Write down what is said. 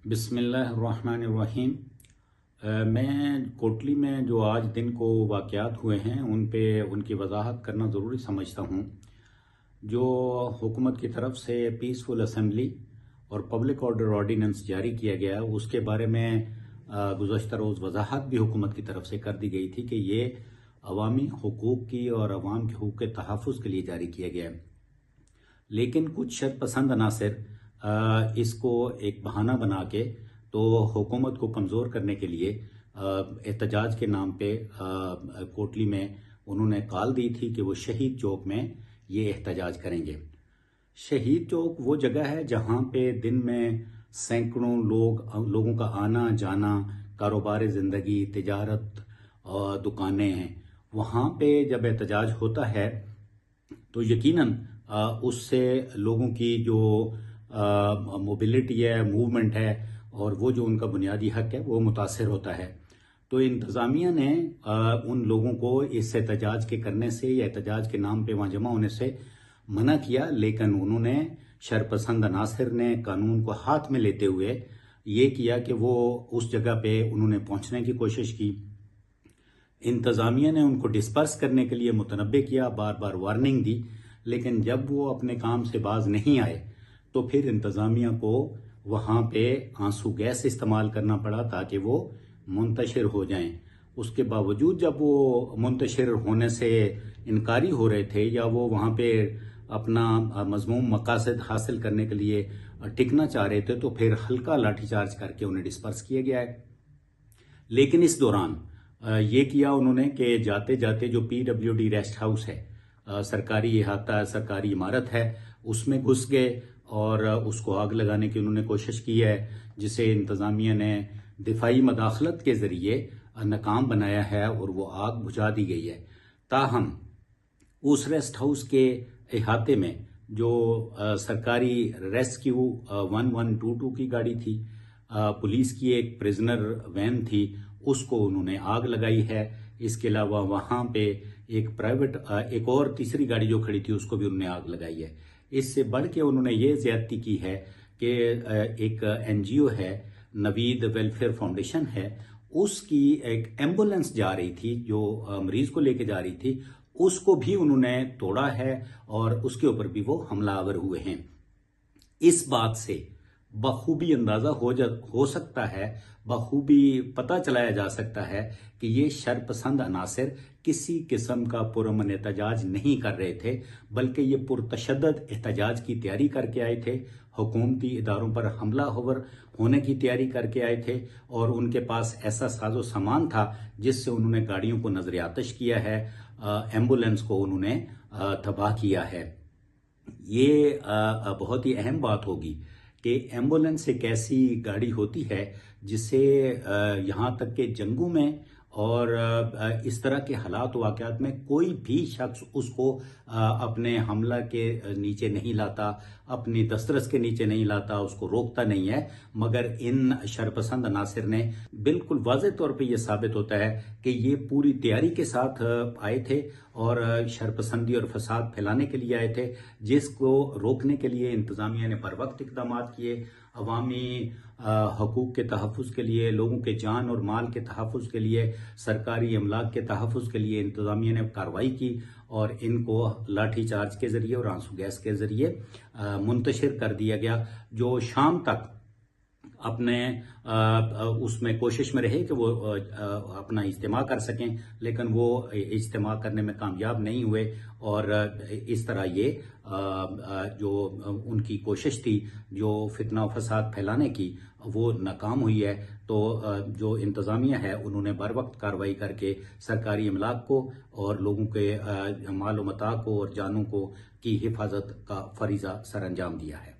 بسم اللہ الرحمن الرحیم۔ میں کوٹلی میں جو آج دن کو واقعات ہوئے ہیں ان پہ ان کی وضاحت کرنا ضروری سمجھتا ہوں۔ جو حکومت کی طرف سے پیسفل اسمبلی اور پبلک آرڈر آرڈیننس جاری کیا گیا اس کے بارے میں گزشتہ روز وضاحت بھی حکومت کی طرف سے کر دی گئی تھی کہ یہ عوامی حقوق کی اور عوام کے حقوق کے تحفظ کے لیے جاری کیا گیا ہے، لیکن کچھ شرپسند عناصر اس کو ایک بہانہ بنا کے تو حکومت کو کمزور کرنے کے لیے احتجاج کے نام پہ کوٹلی میں انہوں نے کال دی تھی کہ وہ شہید چوک میں یہ احتجاج کریں گے۔ شہید چوک وہ جگہ ہے جہاں پہ دن میں سینکڑوں لوگوں کا آنا جانا، کاروبار زندگی، تجارت اور دکانیں ہیں۔ وہاں پہ جب احتجاج ہوتا ہے تو یقیناً اس سے لوگوں کی جو موبلٹی ہے، موومنٹ ہے اور وہ جو ان کا بنیادی حق ہے وہ متاثر ہوتا ہے۔ تو انتظامیہ نے ان لوگوں کو اس احتجاج کے کرنے سے یا احتجاج کے نام پہ وہاں جمع ہونے سے منع کیا، لیکن انہوں نے شرپسند عناصر نے قانون کو ہاتھ میں لیتے ہوئے یہ کیا کہ وہ اس جگہ پہ انہوں نے پہنچنے کی کوشش کی۔ انتظامیہ نے ان کو ڈسپرس کرنے کے لیے متنبہ کیا، بار بار وارننگ دی، لیکن جب وہ اپنے کام سے باز نہیں آئے تو پھر انتظامیہ کو وہاں پہ آنسو گیس استعمال کرنا پڑا تاکہ وہ منتشر ہو جائیں۔ اس کے باوجود جب وہ منتشر ہونے سے انکاری ہو رہے تھے یا وہ وہاں پہ اپنا مذموم مقاصد حاصل کرنے کے لیے ٹکنا چاہ رہے تھے تو پھر ہلکا لاٹھی چارج کر کے انہیں ڈسپرس کیا گیا ہے۔ لیکن اس دوران یہ کیا انہوں نے کہ جاتے جاتے جو PWD ریسٹ ہاؤس ہے، سرکاری احاطہ، سرکاری عمارت ہے، اس میں گھس گئے اور اس کو آگ لگانے کی انہوں نے کوشش کی ہے، جسے انتظامیہ نے دفاعی مداخلت کے ذریعے ناکام بنایا ہے اور وہ آگ بجھا دی گئی ہے۔ تاہم اس ریسٹ ہاؤس کے احاطے میں جو سرکاری ریسکیو 1122 کی گاڑی تھی، پولیس کی ایک پریزنر وین تھی، اس کو انہوں نے آگ لگائی ہے۔ اس کے علاوہ وہاں پہ ایک اور تیسری گاڑی جو کھڑی تھی اس کو بھی انہوں نے آگ لگائی ہے۔ اس سے بڑھ کے انہوں نے یہ زیادتی کی ہے کہ ایک NGO ہے، نوید ویلفیئر فاؤنڈیشن ہے، اس کی ایک ایمبولینس جا رہی تھی جو مریض کو لے کے جا رہی تھی، اس کو بھی انہوں نے توڑا ہے اور اس کے اوپر بھی وہ حملہ آور ہوئے ہیں۔ اس بات سے بخوبی اندازہ ہو سکتا ہے، بخوبی پتہ چلایا جا سکتا ہے کہ یہ شرپسند عناصر کسی قسم کا پرامن احتجاج نہیں کر رہے تھے، بلکہ یہ پرتشدد احتجاج کی تیاری کر کے آئے تھے، حکومتی اداروں پر حملہ آور ہونے کی تیاری کر کے آئے تھے، اور ان کے پاس ایسا ساز و سامان تھا جس سے انہوں نے گاڑیوں کو نظر آتش کیا ہے، ایمبولینس کو انہوں نے تباہ کیا ہے۔ یہ بہت ہی اہم بات ہوگی کہ ایمبولینس ایک ایسی گاڑی ہوتی ہے جسے یہاں تک کہ جنگوں میں اور اس طرح کے حالات و واقعات میں کوئی بھی شخص اس کو اپنے حملہ کے نیچے نہیں لاتا، اپنی دسترس کے نیچے نہیں لاتا، اس کو روکتا نہیں ہے، مگر ان شرپسند عناصر نے بالکل واضح طور پہ یہ ثابت ہوتا ہے کہ یہ پوری تیاری کے ساتھ آئے تھے اور شرپسندی اور فساد پھیلانے کے لیے آئے تھے، جس کو روکنے کے لیے انتظامیہ نے پر وقت اقدامات کیے، عوامی حقوق کے تحفظ کے لیے، لوگوں کے جان اور مال کے تحفظ کے لیے، سرکاری املاک کے تحفظ کے لیے انتظامیہ نے کارروائی کی اور ان کو لاٹھی چارج کے ذریعے اور آنسو گیس کے ذریعے منتشر کر دیا گیا، جو شام تک اپنے اس میں کوشش میں رہے کہ وہ اپنا اجتماع کر سکیں، لیکن وہ اجتماع کرنے میں کامیاب نہیں ہوئے اور اس طرح یہ جو ان کی کوشش تھی جو فتنہ و فساد پھیلانے کی وہ ناکام ہوئی ہے۔ تو جو انتظامیہ ہے انہوں نے بر وقت کارروائی کر کے سرکاری املاک کو اور لوگوں کے مال و متاع کو اور جانوں کو کی حفاظت کا فریضہ سر انجام دیا ہے۔